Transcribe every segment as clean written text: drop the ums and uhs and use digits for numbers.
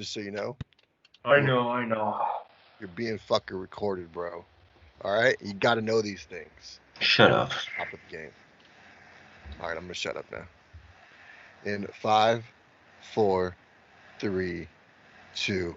Just so you know, I you're know, I know. you're being fucking recorded, bro. All right, you got to know these things. Shut up. Top of the game. All right, I'm gonna shut up now. In five, four, three, two.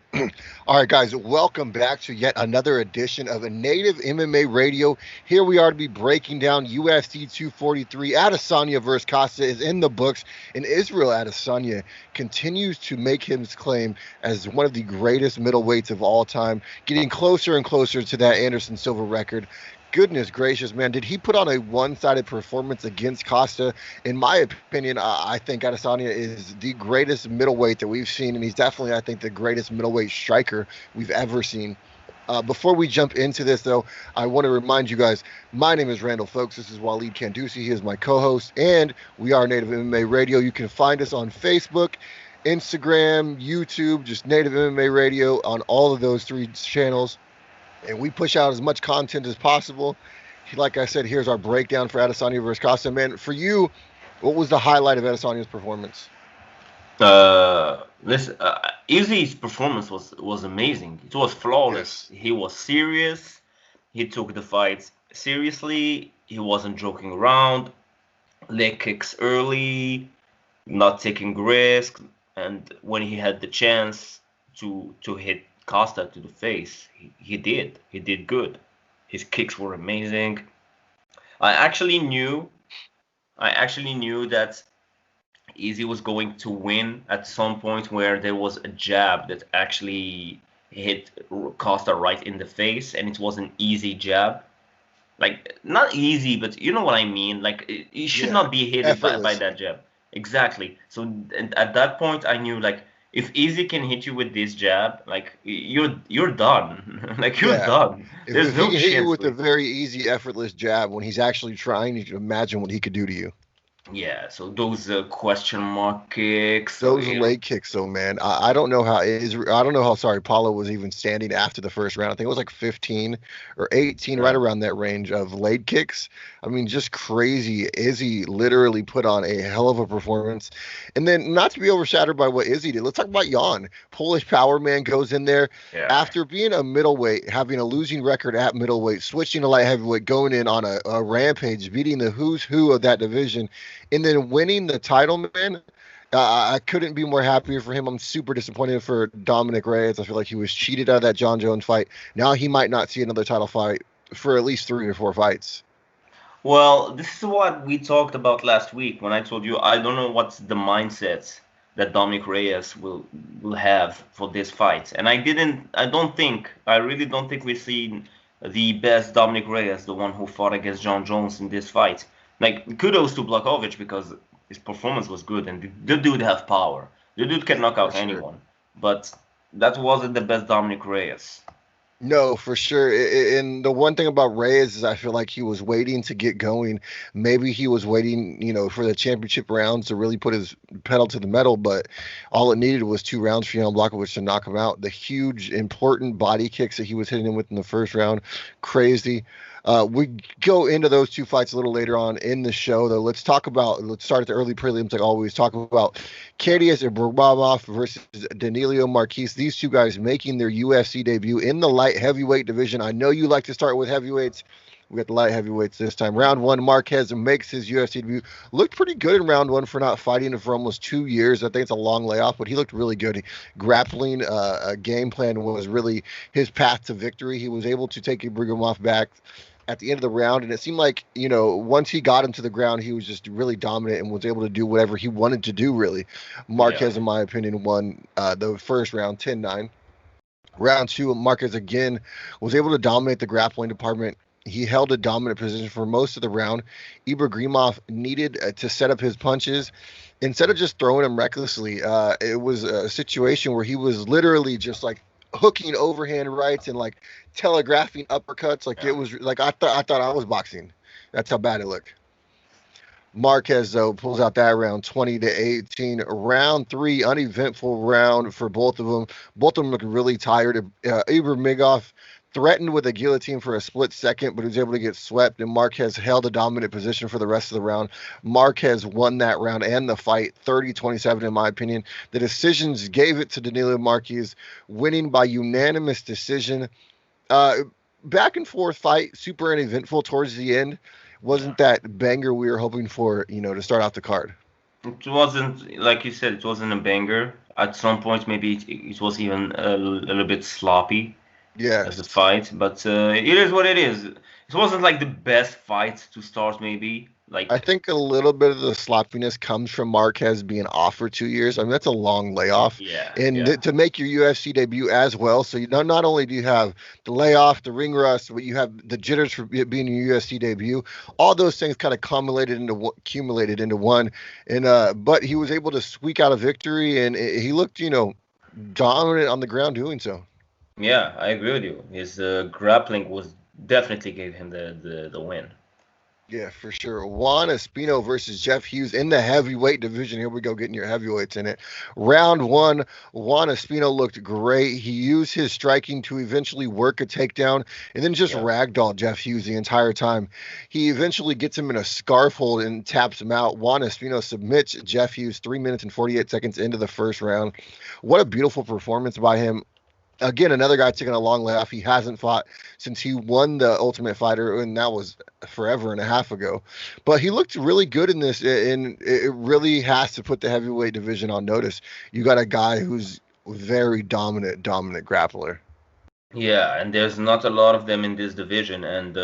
All right, guys, welcome back to yet another edition of a Native MMA Radio. Here we are to be breaking down UFC 243. Adesanya versus Costa is in the books, and Israel Adesanya continues to make his claim as one of the greatest middleweights of all time, getting closer and closer to that Anderson Silva record. Goodness gracious, man. Did he put on a one sided performance against Costa? In my opinion, I think Adesanya is the greatest middleweight that we've seen, and he's definitely, I think, the greatest middleweight striker we've ever seen. Before we jump into this, though, I want to remind you guys, my name is Randall Folks. This is Waleed Kandusi. He is my co-host, and we are Native MMA Radio. You can find us on Facebook, Instagram, YouTube, just Native MMA Radio on all of those three channels. And we push out as much content as possible. Like I said, here's our breakdown for Adesanya versus Costa. Man, for you, what was the highlight of Adesanya's performance? Listen, Izzy's performance was amazing. It was flawless. Yes. He was serious. He took the fight seriously. He wasn't joking around. Leg kicks early, not taking risks, and when he had the chance to hit Costa to the face, he did. He did good. His kicks were amazing. I actually knew I actually knew that Easy was going to win at some point where there was a jab that actually hit Costa right in the face, and it was an easy jab. Like, not easy, but you know what I mean. Like, it should Yeah. not be hit by Effortless. that jab. Exactly. So at that point, I knew, like, if Easy can hit you with this jab, like, you're done. Like, you're Yeah. done. There's If he no can hit you chance with for a you. very easy, effortless jab when he's actually trying, you can imagine what he could do to you. Yeah. So those question mark kicks. So Those leg kicks, though, man. I don't know how I don't know how sorry Paulo was even standing after the first round. I think it was like 15 or 18, right yeah. around that range of leg kicks. I mean, just crazy. Izzy literally put on a hell of a performance. And then, not to be overshadowed by what Izzy did, let's talk about Jan. Polish Power Man goes in there Yeah. after being a middleweight, having a losing record at middleweight, switching to light heavyweight, going in on a rampage, beating the who's who of that division, and then winning the title, man. I couldn't be more happier for him. I'm super disappointed for Dominic Reyes. I feel like he was cheated out of that John Jones fight. Now he might not see another title fight for at least 3 or 4 fights. Well, this is what we talked about last week when I told you I don't know what's the mindset that Dominic Reyes will have for this fight. And I really don't think we've seen the best Dominic Reyes, the one who fought against John Jones in this fight. Like, kudos to Blachowicz because his performance was good and the dude have power. The dude can knock For out sure. anyone. But that wasn't the best Dominic Reyes. No, for sure. And the one thing about Reyes is I feel like he was waiting to get going. Maybe he was waiting, for the championship rounds to really put his pedal to the metal, but all it needed was 2 rounds for Jan Blachowicz to knock him out. The huge, important body kicks that he was hitting him with in the first round, crazy. We go into those two fights a little later on in the show, though. Let's start at the early prelims, like always. Talk about Kadius Ibrahimov versus Danilo Marquez. These two guys making their UFC debut in the light heavyweight division. I know you like to start with heavyweights. We got the light heavyweights this time. Round one, Marquez makes his UFC debut. Looked pretty good in round one for not fighting for almost 2 years. I think it's a long layoff, but he looked really good. Grappling game plan was really his path to victory. He was able to take Ibrahimov back at the end of the round, and it seemed like once he got him to the ground, he was just really dominant and was able to do whatever he wanted to do. Really, Yeah. Marquez, in my opinion, won the first round 10-9. Round two, Marquez again was able to dominate the grappling department. He held a dominant position for most of the round. Ibrahimov needed to set up his punches. Instead of just throwing him recklessly, it was a situation where he was literally just like hooking overhand rights and like telegraphing uppercuts. Like it Yeah. was like I thought I was boxing. That's how bad it looked. Marquez, though, pulls out that round 20-18. Round three, uneventful round for both of them. Both of them look really tired. Ibrahimov threatened with a guillotine for a split second, but he was able to get swept, and Marquez held a dominant position for the rest of the round. Marquez won that round and the fight 30-27, in my opinion. The decisions gave it to Danilo Marquez, winning by unanimous decision. Uh, Back and forth fight, super uneventful towards the end. Wasn't that banger we were hoping for, to start off the card. It wasn't, like you said, it wasn't a banger. At some point, maybe it was even a little bit sloppy as a Yes. fight, but it is what it is. It wasn't like the best fight to start, maybe. I Like, think a little bit of the sloppiness comes from Marquez being off for 2 years. I mean, that's a long layoff. yeah, And yeah, to make your UFC debut as well. So, not only do you have the layoff, the ring rust, but you have the jitters for being your UFC debut. All those things kind of accumulated into one. And but he was able to squeak out a victory, and he looked, dominant on the ground doing so. yeah. I agree with you. His grappling was definitely gave him the win. Yeah, for sure. Juan Espino versus Jeff Hughes in the heavyweight division. Here we go, getting your heavyweights in it. Round one, Juan Espino looked great. He used his striking to eventually work a takedown and then just Yeah, ragdoll Jeff Hughes the entire time. He eventually gets him in a scarf hold and taps him out. Juan Espino submits Jeff Hughes 3 minutes and 48 seconds into the first round. What a beautiful performance by him. Again, another guy taking a long layoff. He hasn't fought since he won the Ultimate Fighter, and that was forever and a half ago. But he looked really good in this, and it really has to put the heavyweight division on notice. You got a guy who's very dominant grappler. yeah. And there's not a lot of them in this division, and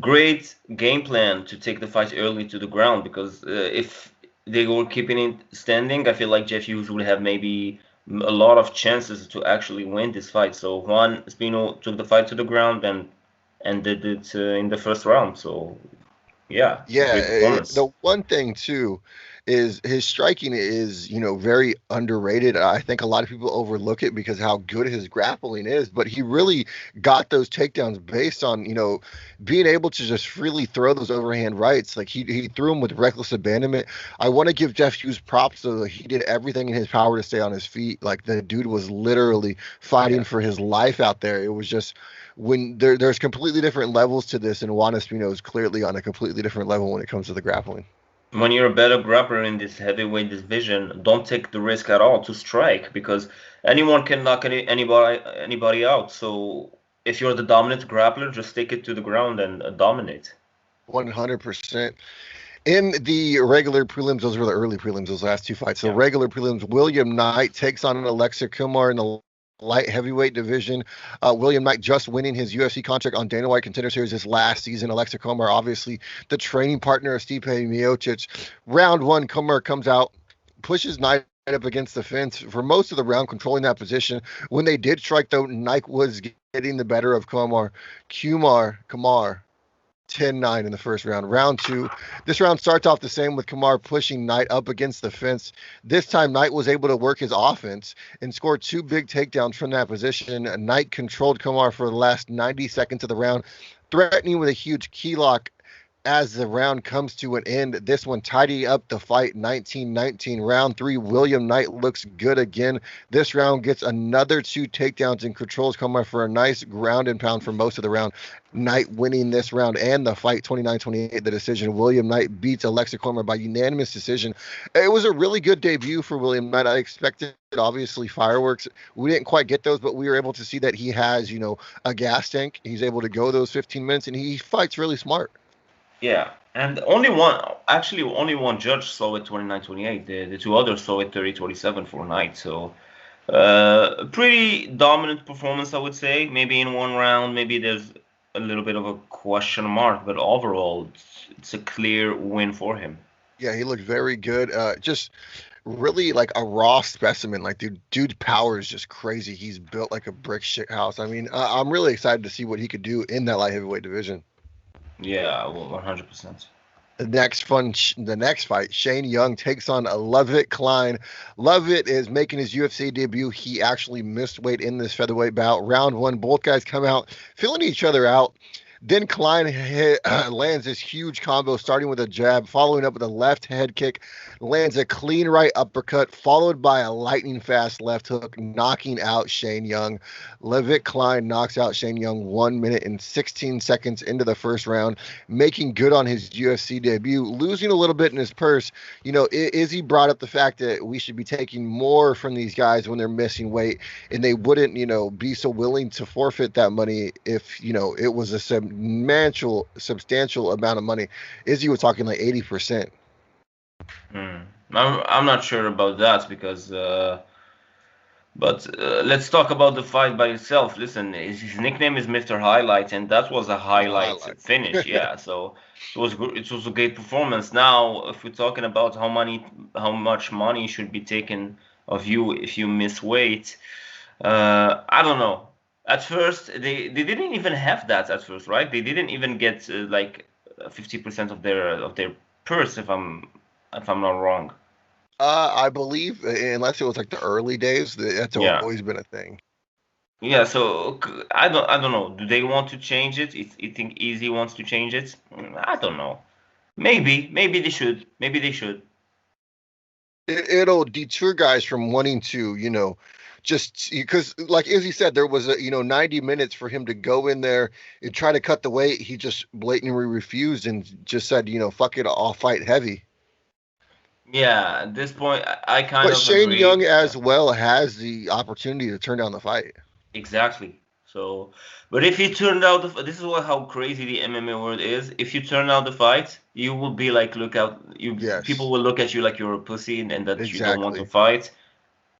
great game plan to take the fight early to the ground because if they were keeping it standing, I feel like Jeff Hughes would have maybe a lot of chances to actually win this fight. So Juan Espino took the fight to the ground and did it in the first round. So yeah, Yeah, great performance. the one thing too is his striking is, very underrated. I think a lot of people overlook it because how good his grappling is, but he really got those takedowns based on, being able to just freely throw those overhand rights. Like he threw them with reckless abandonment. I want to give Jeff Hughes props so that he did everything in his power to stay on his feet. Like the dude was literally fighting Yeah. for his life out there. It was just when there's completely different levels to this, and Juan Espino is clearly on a completely different level when it comes to the grappling. When you're a better grappler in this heavyweight division, don't take the risk at all to strike because anyone can knock anybody out. So if you're the dominant grappler, just take it to the ground and dominate. 100%. In the regular prelims, those were the early prelims, those last two fights. So Yeah. regular prelims, William Knight takes on Alexa Kumar in the light heavyweight division. William Knight just winning his UFC contract on Dana White Contender Series this last season. Alexa Kumar, obviously the training partner of Stipe Miocic. Round one, Kumar comes out, pushes Knight up against the fence for most of the round, controlling that position. When they did strike, though, Knight was getting the better of Kumar. Kumar 10-9 in the first round. Round two. This round starts off the same with Kumar pushing Knight up against the fence. This time, Knight was able to work his offense and score two big takedowns from that position. Knight controlled Kumar for the last 90 seconds of the round, threatening with a huge key lock as the round comes to an end. This one tidy up the fight 19-19. Round three, William Knight looks good again. This round gets another two takedowns and controls Kumar for a nice ground and pound for most of the round. Knight winning this round and the fight 29-28, the decision. William Knight beats Alexa Kumar by unanimous decision. It was a really good debut for William Knight. I expected, obviously, fireworks. We didn't quite get those, but we were able to see that he has, a gas tank. He's able to go those 15 minutes, and he fights really smart. Yeah, and only one judge saw it 29-28. The two others saw it 30-27 for Knight. So, pretty dominant performance, I would say. Maybe in one round, maybe there's a little bit of a question mark, but overall, it's a clear win for him. Yeah, he looked very good. Just really like a raw specimen. Like, dude's power is just crazy. He's built like a brick shit house. I mean, I'm really excited to see what he could do in that light heavyweight division. Yeah, well, 100%. The next fight, Shane Young takes on Lovett Klein. Lovett is making his UFC debut. He actually missed weight in this featherweight bout. Round one, both guys come out, filling each other out. Then Klein lands this huge combo, starting with a jab, following up with a left head kick, lands a clean right uppercut, followed by a lightning fast left hook, knocking out Shane Young. Levitt Klein knocks out Shane Young 1 minute and 16 seconds into the first round, making good on his UFC debut, losing a little bit in his purse. Izzy brought up the fact that we should be taking more from these guys when they're missing weight, and they wouldn't, be so willing to forfeit that money if, it was a substantial amount of money. Izzy was talking like 80%. I'm not sure about that because but let's talk about the fight by itself. Listen, his nickname is Mr. Highlight, and that was a highlight finish. Yeah, so it was good. It was a great performance. Now, if we're talking about how much money should be taken of you if you miss weight, I don't know. At first, they didn't even have that at first, right? They didn't even get like 50% of their purse, if I'm not wrong. I believe, unless it was like the early days, that's Yeah. always been a thing. Yeah, so I don't know. Do they want to change it? You think Easy wants to change it? I don't know. Maybe they should. Maybe they should. It'll deter guys from wanting to, just because, like Izzy said, there was 90 minutes for him to go in there and try to cut the weight. He just blatantly refused and just said, fuck it, I'll fight heavy. Yeah, at this point, I kind But of Shane agree. Young Yeah, as well has the opportunity to turn down the fight. exactly. So, but if you turned out this is how crazy the MMA world is. If you turn out the fight, you will be like, look out. People Yes, will look at you like you're a pussy and that you don't want to exactly. fight.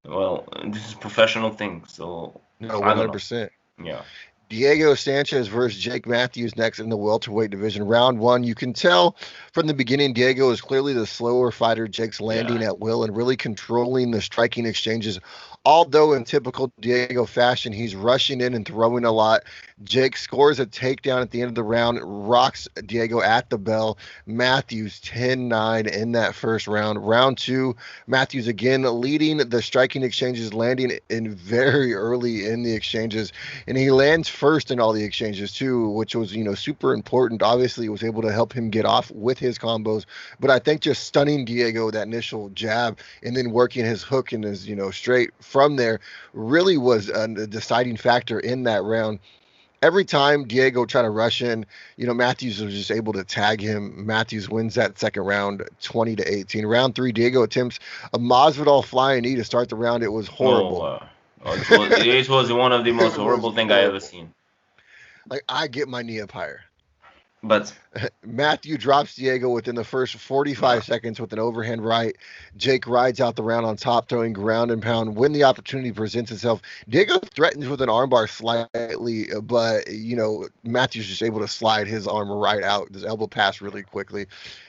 Well, this is a professional thing, so No, I don't know. 100%. Yeah. Diego Sanchez versus Jake Matthews next in the welterweight division. Round one, you can tell from the beginning Diego is clearly the slower fighter. Jake's landing Yeah. at will and really controlling the striking exchanges. Although in typical Diego fashion, he's rushing in and throwing a lot. Jake scores a takedown at the end of the round, rocks Diego at the bell. Matthews 10-9 in that first round. Round two, Matthews again leading the striking exchanges, landing in very early in the exchanges, and he lands first in all the exchanges too, which was super important. Obviously, it was able to help him get off with his combos, but I think just stunning Diego, that initial jab and then working his hook and his straight from there really was a deciding factor in that round. Every time Diego tried to rush in, Matthews was just able to tag him. Matthews wins that second round 20-18. Round three, Diego attempts a Masvidal flying knee to start the round. It was horrible. It was one of the most It was horrible thing I ever horrible. seen. Like, I get my knee up higher. But Matthew drops Diego within the first 45 yeah, seconds with an overhand right. Jake rides out the round on top, throwing ground and pound. When the opportunity presents itself, Diego threatens with an armbar slightly, but Matthew's just able to slide his arm right out, his elbow pass really quickly.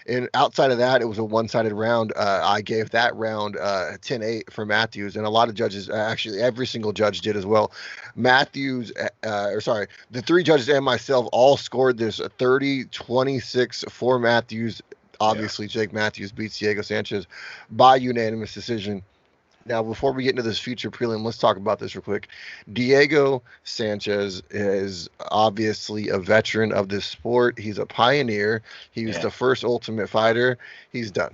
And outside of that, it was a one-sided round. I gave that round 10-8 for Matthews, and a lot of judges, actually every single judge did as well. Matthews, the three judges and myself all scored this 30-26 for Matthews. Obviously, Jake Matthews beats Diego Sanchez by unanimous decision. Now, before we get into this future prelim, let's talk about this real quick. Diego Sanchez is obviously a veteran of this sport. He's a pioneer. He was the first Ultimate Fighter. He's done.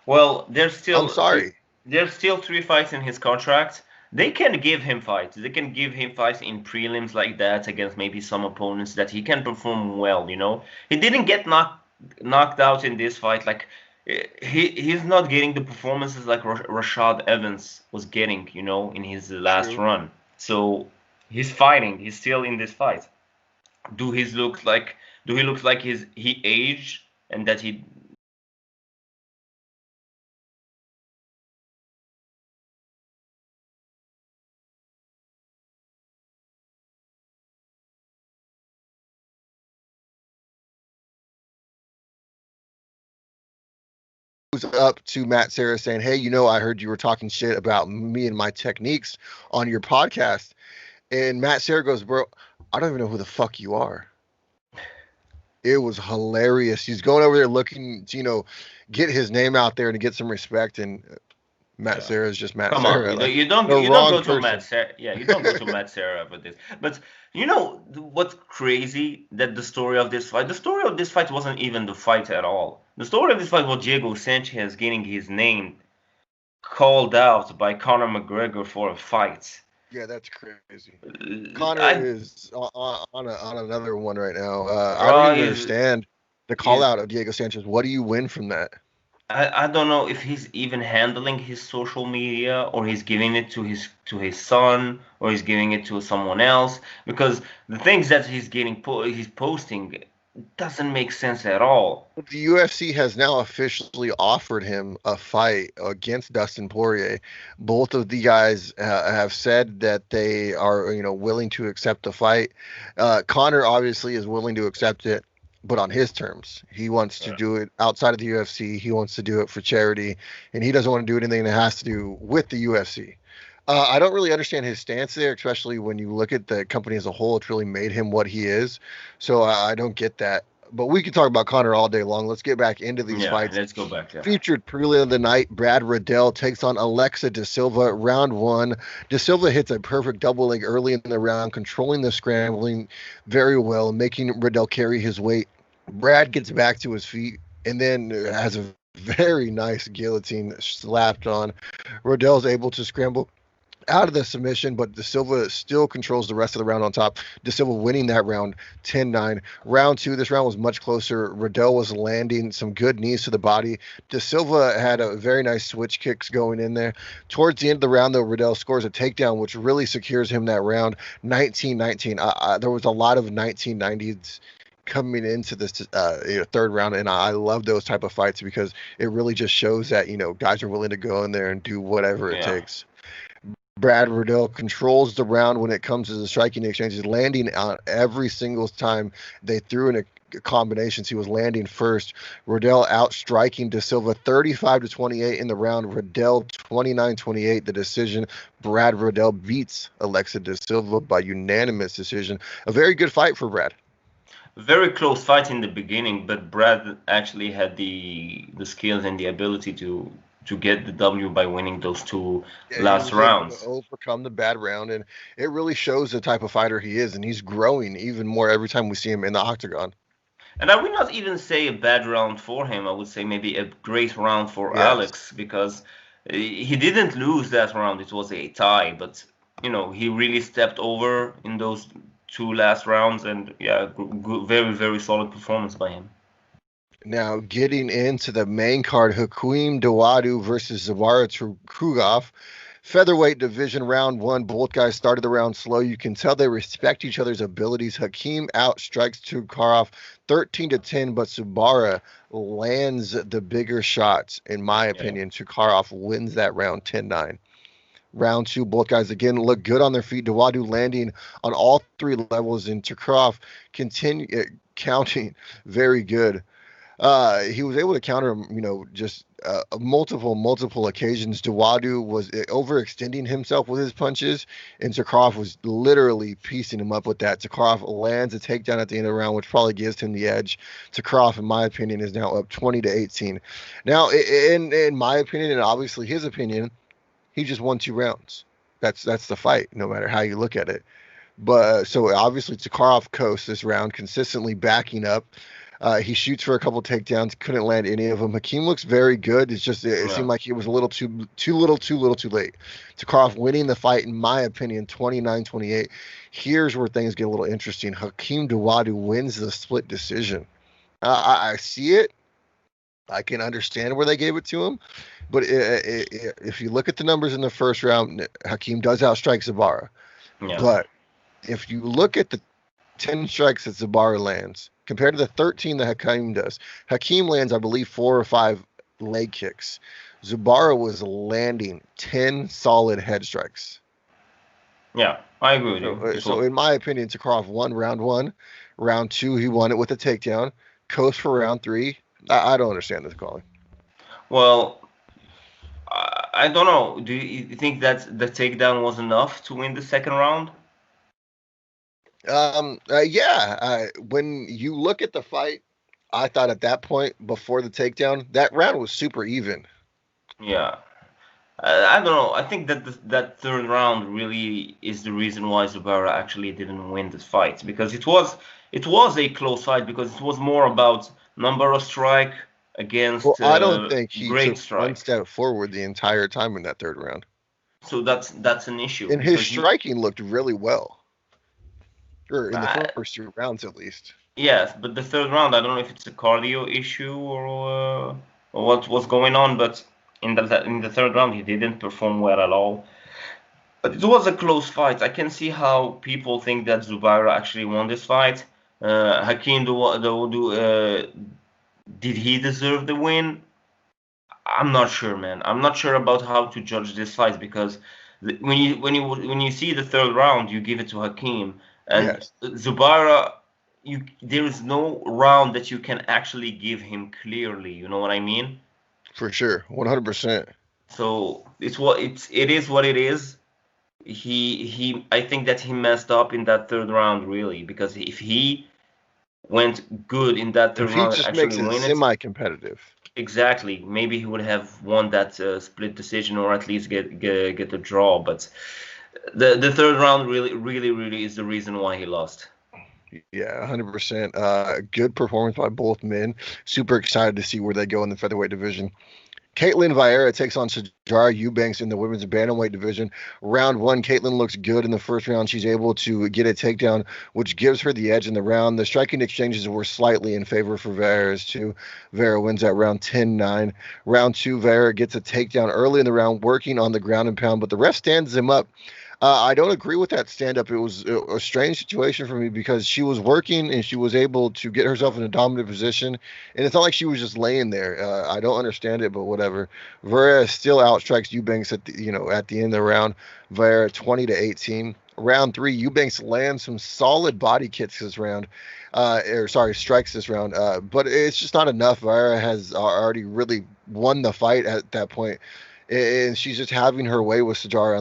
well, there's I'm still sorry. there's still 3 fights in his contract. They can give him fights. They can give him fights in prelims like that against maybe some opponents that he can perform well. He didn't get knocked out in this fight. Like he's not getting the performances like Rashad Evans was getting. In his last True. run. So he's fighting. He's still in this fight. Do he look like he aged and that he Up to Matt Sarah saying, "Hey, I heard you were talking shit about me and my techniques on your podcast." And Matt Sarah goes, "Bro, I don't even know who the fuck you are." It was hilarious. He's going over there looking to, get his name out there and to get some respect. And Matt Yeah. Serra is just Matt Come on, Serra. you don't Like you don't the you don't wrong go to Matt person. Serra. Yeah, you don't go to Matt Serra for this. But what's crazy that the story of this fight wasn't even the fight at all. The story of this fight was Diego Sanchez getting his name called out by Conor McGregor for a fight. Yeah, that's crazy. Connor I is on another one right now. I don't bro, even understand the call he's out of Diego Sanchez. What do you win from that? I don't know if he's even handling his social media or he's giving it to his son or he's giving it to someone else because the things that he's posting doesn't make sense at all. The UFC has now officially offered him a fight against Dustin Poirier. Both of the guys have said that they are, willing to accept the fight. Connor obviously is willing to accept it, but on his terms. He wants to Yeah. do it outside of the UFC. He wants to do it for charity, and he doesn't want to do anything that has to do with the UFC. I don't really understand his stance there, especially when you look at the company as a whole. It's really made him what he is. So I don't get that. But we could talk about Connor all day long. Let's get back into these Yeah, fights. let's go back there. Featured prelim of the night, Brad Riddell takes on Alexa Da Silva, round one. Da Silva hits a perfect double leg early in the round, controlling the scrambling very well, making Riddell carry his weight. Brad gets back to his feet and then has a very nice guillotine slapped on. Riddell's able to scramble out of the submission, but Da Silva still controls the rest of the round on top. Da Silva winning that round 10-9. Round two, this round was much closer. Riddell was landing some good knees to the body. Da Silva had a very nice switch kicks going in there. Towards the end of the round, though, Riddell scores a takedown, which really secures him that round 19-19. There was a lot of 1990s coming into this third round, and I love those type of fights because it really just shows that guys are willing to go in there and do whatever it Yeah. takes. Brad Riddell controls the round when it comes to the striking exchanges, landing on every single time they threw in a combinations. He was landing first. Riddell outstriking Da Silva 35-28 in the round. Riddell 29-28 the decision. Brad Riddell beats Alexa Da Silva by unanimous decision. A very good fight for Brad. Very close fight in the beginning, but Brad actually had the skills and the ability to get the W by winning those two Yeah, he last was able to rounds. overcome the bad round, and it really shows the type of fighter he is, and he's growing even more every time we see him in the octagon. And I would not even say a bad round for him. I would say maybe a great round for Yes. Alex because he didn't lose that round. It was a tie, but he really stepped over in those two last rounds, and yeah, very very solid performance by him. Now, getting into the main card, Hakeem Dawodu versus Zabara Krugov. Featherweight division round one. Both guys started the round slow. You can tell they respect each other's abilities. Hakeem outstrikes Tukarov 13-10, but Subara lands the bigger shots. In my Yeah. opinion, Tukarov wins that round 10-9. Round two, both guys again look good on their feet. Dawadu landing on all three levels, and Tukarov continue counting very good. He was able to counter him, just multiple occasions. Dawadu was overextending himself with his punches, and Zakharov was literally piecing him up with that. Zakharov lands a takedown at the end of the round, which probably gives him the edge. Zakharov, in my opinion, is now up 20-18. Now, in my opinion, and obviously his opinion, he just won 2 rounds. That's the fight, no matter how you look at it. But so obviously Zakharov coasts this round, consistently backing up. He shoots for a couple takedowns, couldn't land any of them. Hakeem looks very good. It's just it Yeah. seemed like he was a little too little too late. Takharov winning the fight, in my opinion, 29-28. Here's where things get a little interesting. Hakeem Dawadu wins the split decision. I see it. I can understand where they gave it to him, but if you look at the numbers in the first round, Hakeem does outstrike Zabara. Yeah. But if you look at the 10 strikes that Zabara lands compared to the 13 that Hakeem does, Hakeem lands, I believe, 4 or 5 leg kicks. Zabara was landing 10 solid head strikes. Yeah, I agree with So, you. It so was in my opinion, Sakharov won round one. Round two, he won it with a takedown. Coast for round three. I don't understand this calling. well. I don't know. Do you think that the takedown was enough to win the second round? Yeah. When you look at the fight, I thought at that point before the takedown, that round was super even. Yeah. I don't know. I think that that third round really is the reason why Zubaira actually didn't win the fight, because it was a close fight, because it was more about number of strike Well, against I don't think he great took one strike. step forward the entire time in that third round. So that's an issue And his because you striking looked really well, or in the uh, first two rounds at least. yes, but the third round, I don't know if it's a cardio issue or what was going on, but in the third round he didn't perform well at all. But it was a close fight. I can see how people think that Zubaira actually won this fight. Hakeem, did he deserve the win? I'm not sure, man. I'm not sure about how to judge this fight because when you see the third round, you give it to Hakeem, and Yes, Zubaira, there is no round that you can actually give him clearly. You know what I mean? for sure, 100%. So it is what it is. I think that he messed up in that third round really, because if he went good in that third If he round and just actually makes it win it, semi-competitive, exactly, maybe he would have won that split decision, or at least get a draw. But the third round really is the reason why he lost. yeah, 100%. Good performance by both men. Super excited to see where they go in the featherweight division. Caitlin Vieira takes on Sajara Eubanks in the women's bantamweight division. Round one, Caitlin looks good in the first round. She's able to get a takedown, which gives her the edge in the round. The striking exchanges were slightly in favor for Vieira as too. Vieira wins that round 10-9. Round two, Vieira gets a takedown early in the round, working on the ground and pound, but the ref stands him up. I don't agree with that stand up. It was a strange situation for me because she was working and she was able to get herself in a dominant position. And it's not like she was just laying there. I don't understand it, but whatever. Vera still outstrikes Eubanks at the end of the round. Vera 20-18. Round three, Eubanks lands some solid body kicks this round. Strikes this round. But it's just not enough. Vera has already really won the fight at that point, and she's just having her way with Sajara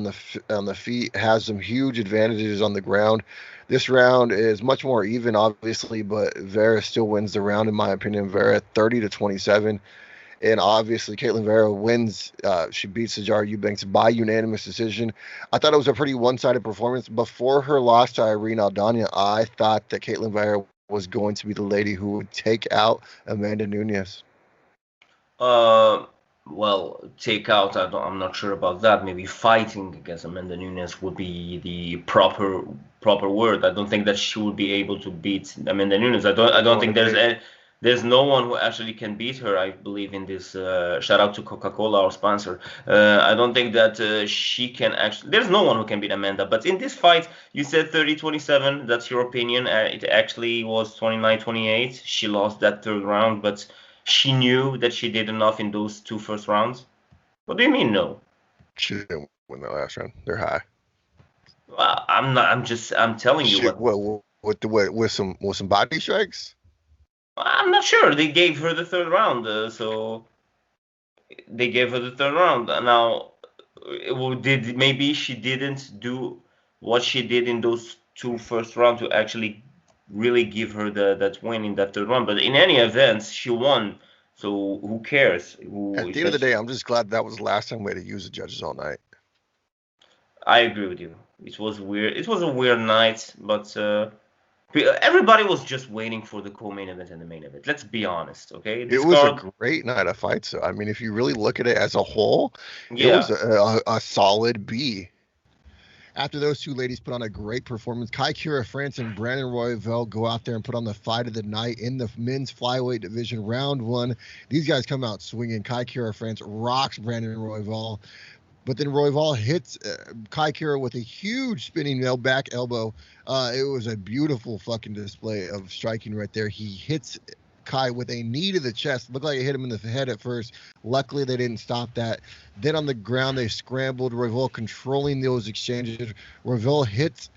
on the feet. Has some huge advantages on the ground. This round is much more even, obviously, but Vera still wins the round in my opinion. Vera 30-27, and obviously Caitlin Vera wins. She beats Sajara Eubanks by unanimous decision. I thought it was a pretty one-sided performance. Before her loss to Irene Aldana, I thought that Caitlin Vera was going to be the lady who would take out Amanda Nunes. Uh, well, take out. I'm not sure about that. Maybe fighting against Amanda Nunes would be the proper word. I don't think that she would be able to beat Amanda Nunes. I don't think there's no one who actually can beat her. I believe in this. Shout out to Coca-Cola, our sponsor. I don't think that she can actually. There's no one who can beat Amanda. But in this fight, you said 30-27. That's your opinion. It actually was 29-28. She lost that third round, but she knew that she did enough in those two first rounds? What do you mean no? She didn't win that last round. They're high. I'm not. I'm telling you Shoot, what. well, with some body strikes. I'm not sure. They gave her the third round, so they gave her the third round. Now, did maybe she didn't do what she did in those two first rounds to actually really give her that win in that third round. But in any event, she won. So who cares? At Who the end of said the day, I'm just glad that was the last time we had to use the judges all night. I agree with you. It was weird. It was a weird night, but everybody was just waiting for the co-main event and the main event. Let's be honest, okay? It This was a card, great night of fights. So I mean, if you really look at it as a whole, it was yeah, a solid B. After those two ladies put on a great performance, Kai Kira France and Brandon Royval go out there and put on the fight of the night in the men's flyweight division. Round one, these guys come out swinging. Kai Kira France rocks Brandon Royval, but then Royval hits Kai Kira with a huge spinning back elbow. It was a beautiful fucking display of striking right there. He hits Kai with a knee to the chest. Looked like it hit him in the head at first. Luckily, they didn't stop that. Then on the ground, they scrambled. Royval controlling those exchanges. Royval hits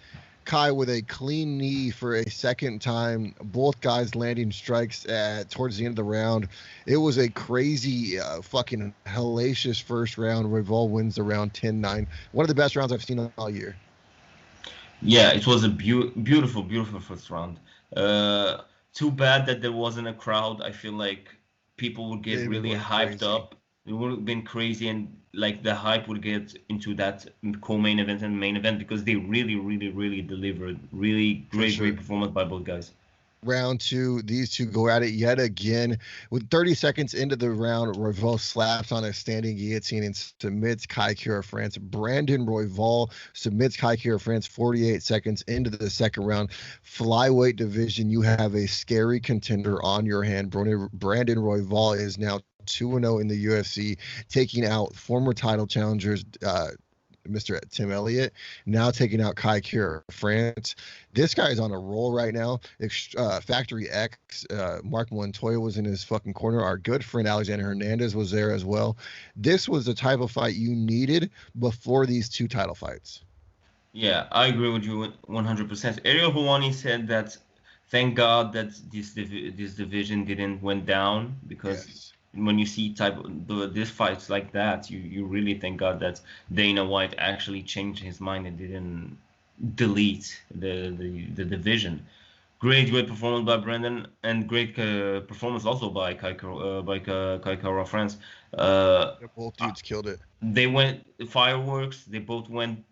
Kai with a clean knee for a second time. Both guys landing strikes towards the end of the round. It was a crazy, fucking hellacious first round. Royval wins the round 10-9. One of the best rounds I've seen all year. yeah, it was a beautiful first round. Uh, Too bad that there wasn't a crowd. I feel like people would get They really went hyped crazy. up. it would have been crazy, and like the hype would get into that co-main event and main event because they really, really, really delivered. Really For great, great sure. performance by both guys. Round two, these two go at it yet again. With 30 seconds into the round, Royval slaps on a standing guillotine and submits Kai Kira France. Brandon Royval submits Kai Kira France 48 seconds into the second round. Flyweight division, you have a scary contender on your hand. Brandon Royval is now 2-0 in the UFC, taking out former title challengers Mr. Tim Elliott, now taking out Kai Kira France. This guy is on a roll right now. Factory X, Mark Montoya was in his fucking corner. Our good friend Alexander Hernandez was there as well. This was the type of fight you needed before these two title fights. Yeah, I agree with you 100%. Ariel Helwani said that thank God that this division didn't went down because Yes. when you see this fights like that, you really thank God that Dana White actually changed his mind and didn't delete the division. Great, great performance by Brendan and great performance also by Kai Kara France. Uh, Yeah, both dudes killed it. they went fireworks. They both went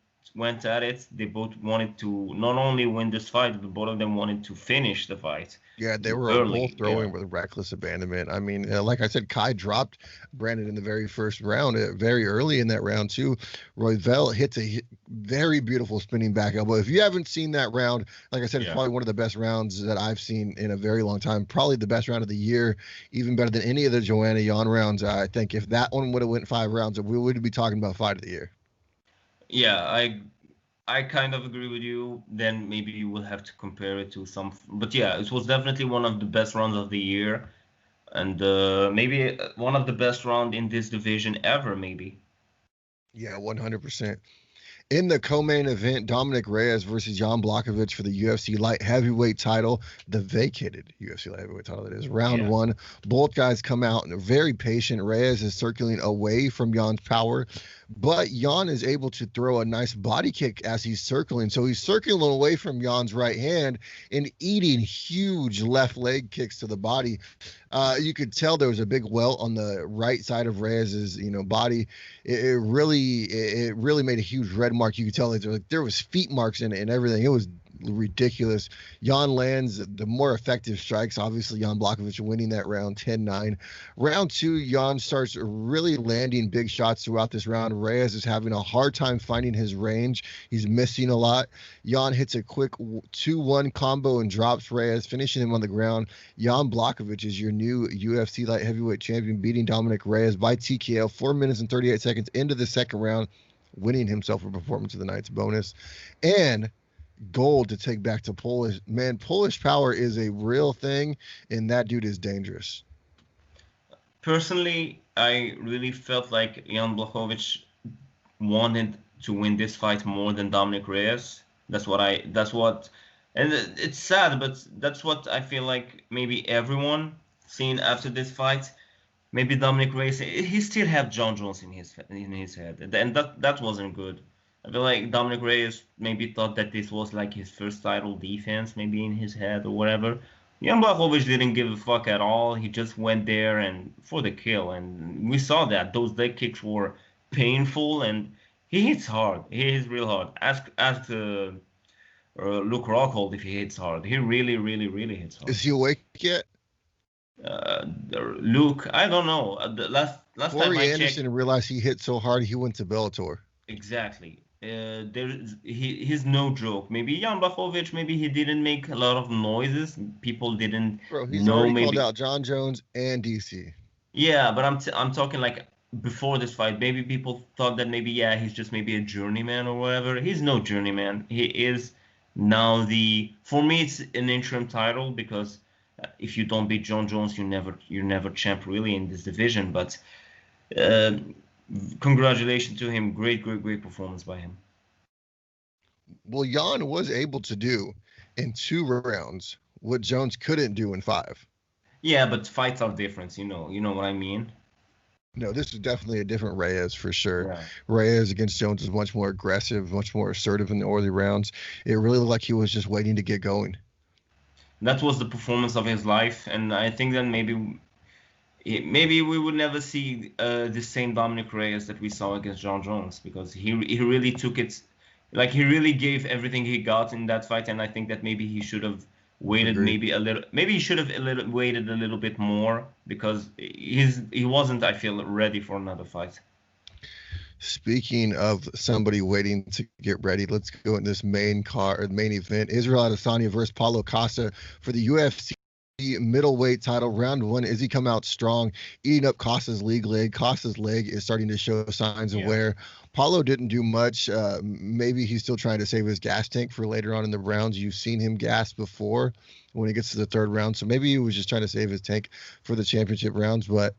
at it. They both wanted to not only win this fight, but both of them wanted to finish the fight Yeah, they were both early. Yeah, throwing with reckless abandonment. I mean, like I said, Kai dropped Brandon in the very first round, very early in that round too. Royval hits a very beautiful spinning back elbow. If you haven't seen that round, like I said, it's yeah, probably one of the best rounds that I've seen in a very long time. Probably the best round of the year, even better than any of the Joanna Jan rounds. I think if that one would have went 5 rounds, we would be talking about fight of the year. yeah. I kind of agree with you. Then maybe you will have to compare it to some. But yeah, it was definitely one of the best rounds of the year, and maybe one of the best round in this division ever. Maybe. Yeah, 100%. In the co-main event, Dominic Reyes versus Jan Blachowicz for the UFC light heavyweight title, the vacated UFC light heavyweight title. That is round Yeah. one. Both guys come out and are very patient. Reyes is circling away from Jan's power, but Jan is able to throw a nice body kick as he's circling. So he's circling away from Jan's right hand and eating huge left leg kicks to the body. You could tell there was a big welt on the right side of Reyes's, body. It really made a huge red mark. You could tell there was feet marks in it and everything. It was ridiculous. Jan lands the more effective strikes. Obviously, Jan Blachowicz winning that round 10-9. Round two, Jan starts really landing big shots throughout this round. Reyes is having a hard time finding his range. He's missing a lot. Jan hits a quick 2-1 combo and drops Reyes, finishing him on the ground. Jan Blachowicz is your new UFC light heavyweight champion, beating Dominic Reyes by TKO 4 minutes and 38 seconds into the second round, winning himself a performance of the night's bonus. And gold to take back to Polish. Man, Polish power is a real thing, and that dude is dangerous. Personally, I really felt like Jan Blachowicz wanted to win this fight more than Dominic Reyes. And it's sad, but that's what I feel like maybe everyone seen after this fight. Maybe Dominic Reyes, he still had John Jones in his head, and that wasn't good. I feel like Dominic Reyes maybe thought that this was like his first title defense, maybe in his head or whatever. Jan Blachowicz didn't give a fuck at all. He just went there and for the kill, and we saw that those leg kicks were painful, and he hits hard. He hits real hard. Ask Luke Rockhold if he hits hard. He really, really, really hits hard. Is he awake yet? Luke, I don't know. The last time Corey I Anderson checked, realized he hit so hard he went to Bellator. exactly. He's no joke. Maybe Jan Blachowicz, maybe he didn't make a lot of noises. People didn't Bro, he's know. already called Maybe out John Jones and DC. yeah, but I'm talking like before this fight. Maybe people thought that maybe yeah he's just maybe a journeyman or whatever. He's no journeyman. He is now for me it's an interim title because if you don't beat John Jones, you're never champ really in this division. But uh, congratulations to him. Great, great, great performance by him. Well, Jan was able to do in 2 rounds what Jones couldn't do in 5. Yeah, but fights are different. You know what I mean. No, this is definitely a different Reyes for sure. Yeah. Reyes against Jones is much more aggressive, much more assertive in the early rounds. It really looked like he was just waiting to get going. That was the performance of his life, and I think that maybe maybe we would never see the same Dominic Reyes that we saw against John Jones, because he really took it, like he really gave everything he got in that fight, and I think that maybe he should have waited Agree. maybe he should have waited a little bit more, because he wasn't, I feel, ready for another fight. Speaking of somebody waiting to get ready, let's go in this main event. Israel Adesanya versus Paulo Costa for the UFC middleweight title. Round one. Izzy come out strong, eating up Costa's leg. Costa's leg is starting to show signs of wear. Paulo didn't do much. Maybe he's still trying to save his gas tank for later on in the rounds. You've seen him gas before when he gets to the third round, so maybe he was just trying to save his tank for the championship rounds. But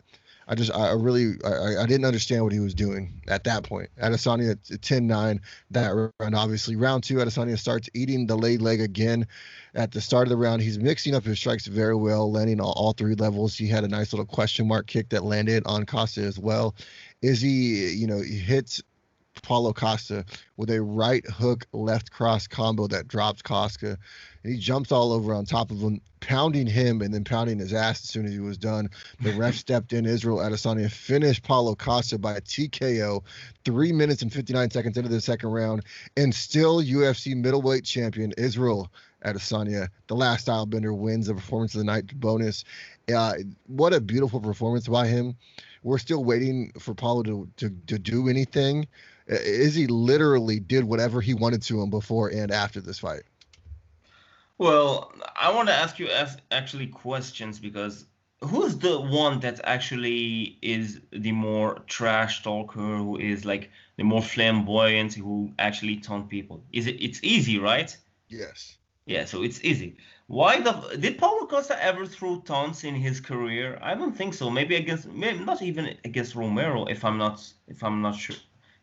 I didn't understand what he was doing at that point. Adesanya at 10-9, that round, obviously. Round two, Adesanya starts eating the leg again. At the start of the round, he's mixing up his strikes very well, landing on all three levels. He had a nice little question mark kick that landed on Costa as well. He hits Paulo Costa with a right hook, left cross combo that drops Costa. And he jumps all over on top of him, pounding him and then pounding his ass as soon as he was done. The ref stepped in. Israel Adesanya finished Paulo Costa by a TKO 3 minutes and 59 seconds into the second round. And still UFC middleweight champion Israel Adesanya, the last style bender, wins the performance of the night bonus. What a beautiful performance by him. We're still waiting for Paulo to do anything. Izzy literally did whatever he wanted to him before and after this fight. Well, I want to ask you actually questions, because who's the one that actually is the more trash talker, who is like the more flamboyant, who actually taunt people? It's easy, right? Yes. Yeah, so it's easy. Did Paulo Costa ever throw taunts in his career? I don't think so. Maybe not even against Romero, if I'm not sure,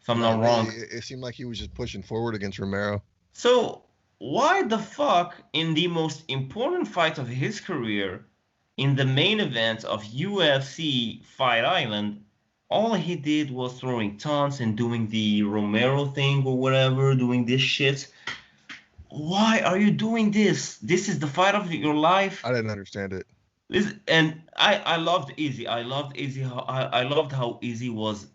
if I'm No, not wrong. it seemed like he was just pushing forward against Romero. So why the fuck, in the most important fight of his career, in the main event of UFC Fight Island, all he did was throwing taunts and doing the Romero thing or whatever, doing this shit? Why are you doing this? This is the fight of your life. I didn't understand it. And I loved Izzy. I loved Izzy. I loved how Izzy was,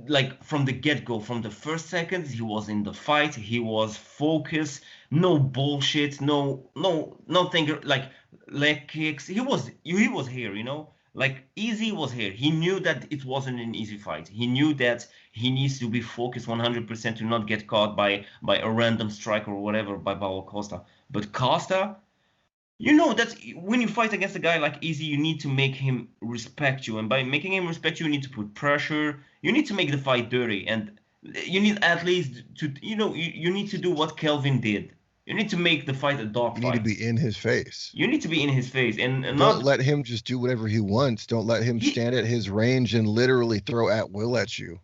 like, from the get-go, from the first seconds he was in the fight. He was focused, no bullshit, nothing like leg kicks. He was here. Like, Easy was here. He knew that it wasn't an easy fight. He knew that he needs to be focused 100% to not get caught by a random strike or whatever by Paulo Costa. But Costa, that when you fight against a guy like Easy, you need to make him respect you. And by making him respect you need to put pressure. You need to make the fight dirty. And you need at least to, you need to do what Kelvin did. You need to make the fight a dog You fight. need to be in his face. You need to be in his face. And don't let him just do whatever he wants. Don't let him stand at his range and literally throw at will at you.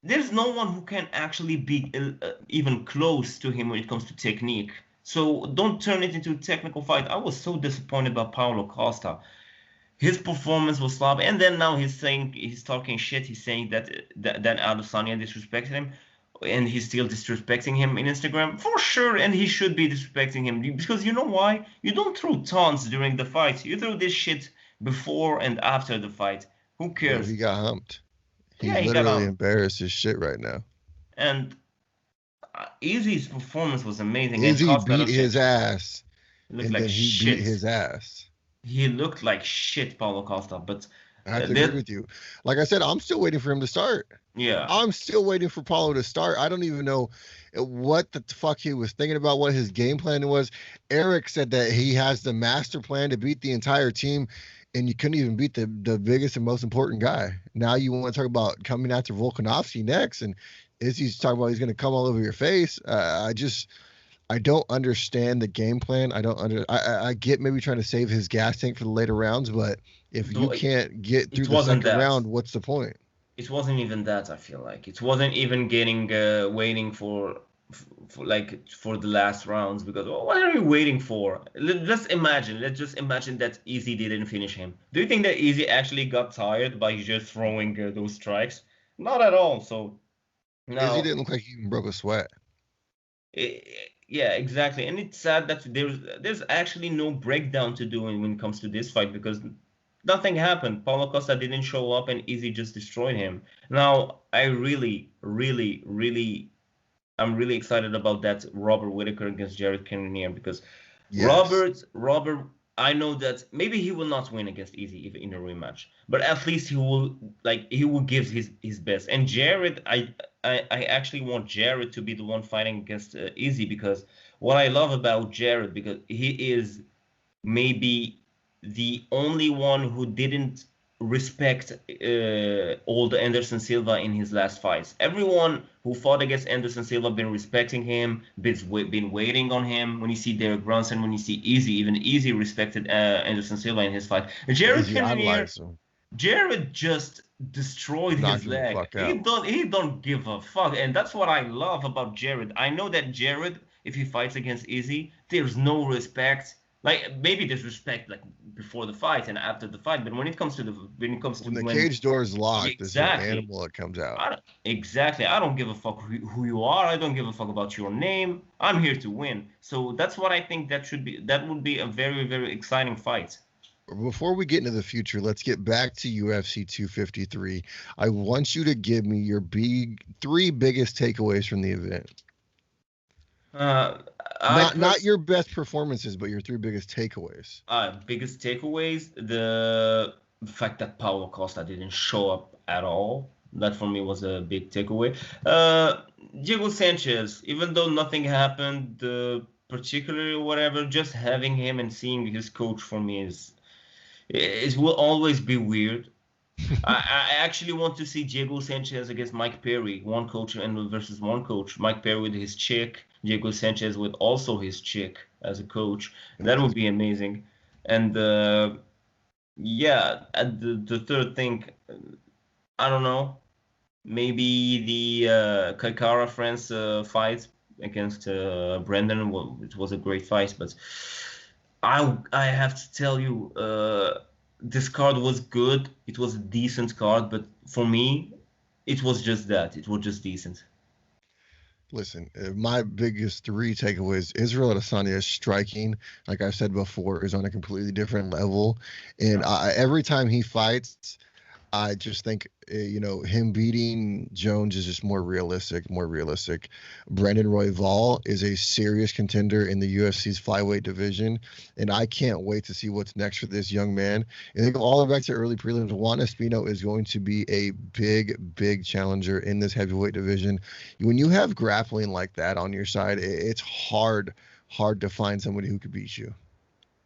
There's no one who can actually be even close to him when it comes to technique. So don't turn it into a technical fight. I was so disappointed by Paulo Costa. His performance was sloppy, and then now he's talking shit. He's saying that Adesanya disrespected him, and he's still disrespecting him in Instagram for sure. And he should be disrespecting him, because you know why? You don't throw taunts during the fight. You throw this shit before and after the fight. Who cares? Yeah, he got humped. He Yeah, literally embarrassed his shit right now. And Izzy's performance was amazing. Izzy and beat his ass, and like then he shit. beat his ass. He looked like shit, Paulo Costa. But I have to agree with you. Like I said, I'm still waiting for him to start. Yeah. I'm still waiting for Paulo to start. I don't even know what the fuck he was thinking about, what his game plan was. Eric said that he has the master plan to beat the entire team, and you couldn't even beat the biggest and most important guy. Now you want to talk about coming after Volkanovski next, and Izzy's talking about he's going to come all over your face. I don't understand the game plan. I get maybe trying to save his gas tank for the later rounds, but if you can't get through the second round, what's the point? It wasn't even that. I feel like it wasn't even getting waiting for the last rounds, because what are you waiting for? Let's just imagine that Izzy didn't finish him. Do you think that Izzy actually got tired by just throwing those strikes? Not at all. So no. Izzy didn't look like he even broke a sweat. Yeah, exactly. And it's sad that there's actually no breakdown to do when it comes to this fight, because nothing happened. Paulo Costa didn't show up, and Easy just destroyed him. Now, I'm really excited about that Robert Whittaker against Jared Cannonier because Yes. Robert, I know that maybe he will not win against Easy if in a rematch, but at least he will give his best. And Jared, I actually want Jared to be the one fighting against Easy because what I love about Jared because he is maybe the only one who didn't respect old Anderson Silva in his last fights. Everyone who fought against Anderson Silva been respecting him, been waiting on him. When you see Derek Brunson, when you see Easy, even Easy respected Anderson Silva in his fight. Jared Easy Cannonier, idolize him. Jared just destroyed Knocked his him the leg. fuck out. He don't give a fuck, and that's what I love about Jared. I know that Jared, if he fights against Izzy, there's no respect. Like maybe there's respect like before the fight and after the fight, but When the cage door is locked, this is an exactly, animal that comes out. I don't give a fuck who you are. I don't give a fuck about your name. I'm here to win. So that's what I think that would be a very very exciting fight. Before we get into the future, let's get back to UFC 253. I want you to give me your three biggest takeaways from the event. Uh, Not your best performances, but your three biggest takeaways. Biggest takeaways: the fact that Paulo Costa didn't show up at all. That for me was a big takeaway. Diego Sanchez, even though nothing happened, particularly whatever, just having him and seeing his coach for me is will always be weird. I actually want to see Diego Sanchez against Mike Perry, one coach and versus one coach. Mike Perry with his chick, Diego Sanchez with also his chick as a coach. That would be amazing. And yeah, and the third thing, I don't know, maybe the Kaikara France fight against Brendan. Well, it was a great fight, but I have to tell you, this card was good. It was a decent card, but for me, it was just that. It was just decent. Listen, my biggest three takeaways: Israel Adesanya striking, like I said before, is on a completely different level, and every time he fights, I just think him beating Jones is just more realistic, more realistic. Brandon Royval is a serious contender in the UFC's flyweight division, and I can't wait to see what's next for this young man. And they go all the way back to early prelims. Juan Espino is going to be a big challenger in this heavyweight division. When you have grappling like that on your side, it's hard to find somebody who could beat you.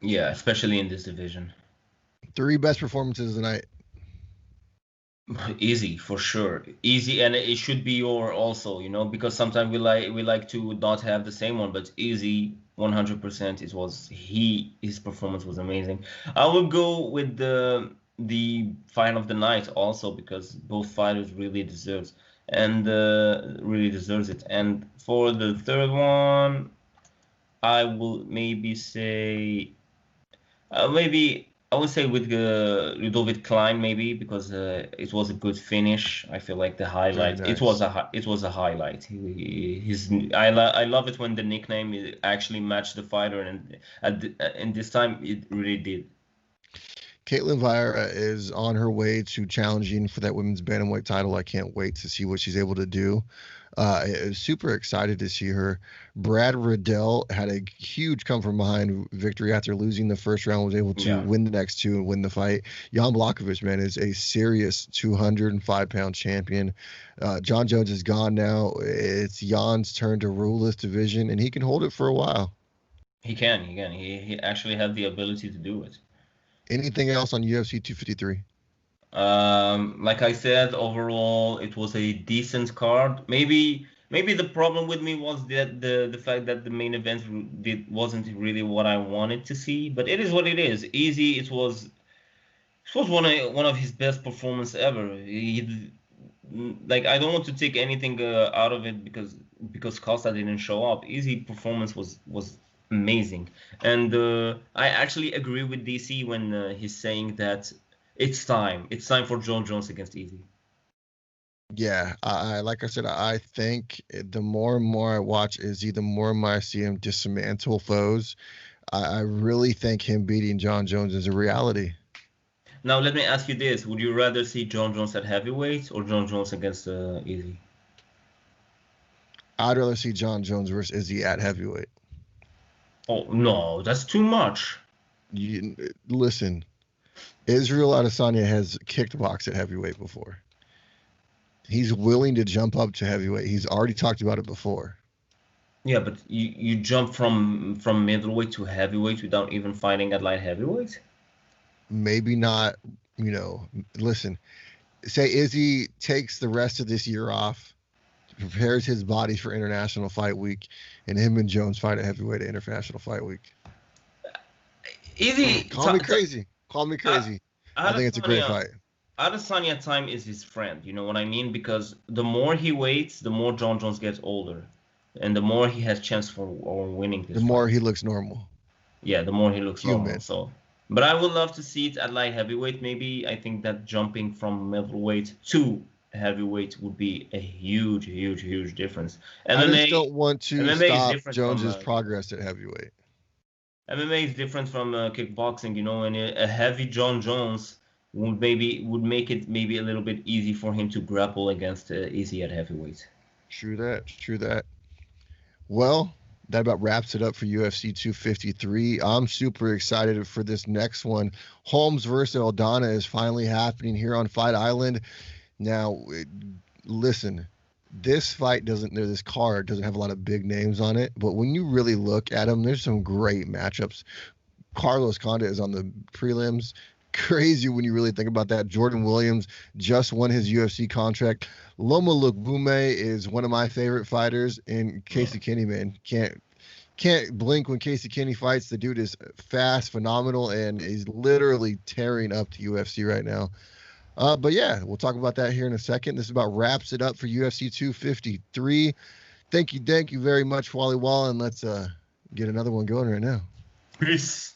Yeah, especially in this division. Three best performances of the night. Easy for sure, easy, and it should be your also, because sometimes we like to not have the same one, but easy 100%. His performance was amazing. I will go with the fight of the night also because both fighters really deserves it. And for the third one, I will maybe say maybe I would say with Ludovic Klein maybe because it was a good finish. I feel like the Very highlight. nice. It was a highlight. I love it when the nickname actually matched the fighter, and and this time it really did. Caitlin Vieira is on her way to challenging for that women's bantamweight title. I can't wait to see what she's able to do. Super excited to see her. Brad Riddell had a huge come from behind victory after losing the first round, was able to win the next two and win the fight. Jan Blachowicz, man, is a serious 205-pound champion. John Jones is gone now. It's Jan's turn to rule this division, and he can hold it for a while. He can. He actually had the ability to do it. Anything else on UFC 253? Like I said, overall it was a decent card. Maybe the problem with me was that the fact that the main event wasn't really what I wanted to see. But it is what it is. Easy. It was one of his best performance ever. Like I don't want to take anything out of it because Costa didn't show up. Easy performance was amazing, and I actually agree with DC when he's saying that it's time for John Jones against Easy. Yeah, I like I said, I think the more and more I watch Izzy, the more and more I see him dismantle foes. I really think him beating John Jones is a reality. Now let me ask you this: would you rather see John Jones at heavyweight or John Jones against Izzy? I'd rather see John Jones versus Izzy at heavyweight. Oh no, that's too much. Listen, Israel Adesanya has kickboxed at heavyweight before. He's willing to jump up to heavyweight. He's already talked about it before. Yeah, but you jump from middleweight to heavyweight without even fighting at light heavyweight? Maybe not, listen, say Izzy takes the rest of this year off, prepares his body for International Fight Week, and him and Jones fight at heavyweight at International Fight Week. Izzy, Call me crazy. Call me crazy. I think it's a great fight. Adesanya time is his friend, you know what I mean? Because the more he waits, the more John Jones gets older, and the more he has chance for winning this The more fight. he looks normal. Yeah, the more he looks Human. normal. So, but I would love to see it at light heavyweight. Maybe I think that jumping from middleweight to heavyweight would be a huge, huge, huge difference. I just don't want to MMA stop Jones's progress at heavyweight. MMA is different from kickboxing, you know, and a heavy John Jones would make it maybe a little bit easy for him to grapple against Izzy at heavyweight. True that. Well, that about wraps it up for UFC 253. I'm super excited for this next one. Holmes versus Aldana is finally happening here on Fight Island. Now, listen, this card doesn't have a lot of big names on it, but when you really look at them, there's some great matchups. Carlos Condit is on the prelims. Crazy when you really think about that. Jordan Williams just won his UFC contract. Loma Lookboonmee is one of my favorite fighters, and Casey Kenny, man, can't blink when Casey Kenny fights. The dude is fast, phenomenal, and he's literally tearing up the UFC right now. But yeah, we'll talk about that here in a second. This about wraps it up for UFC 253. Thank you very much, Wally Wall, and let's get another one going right now. Peace.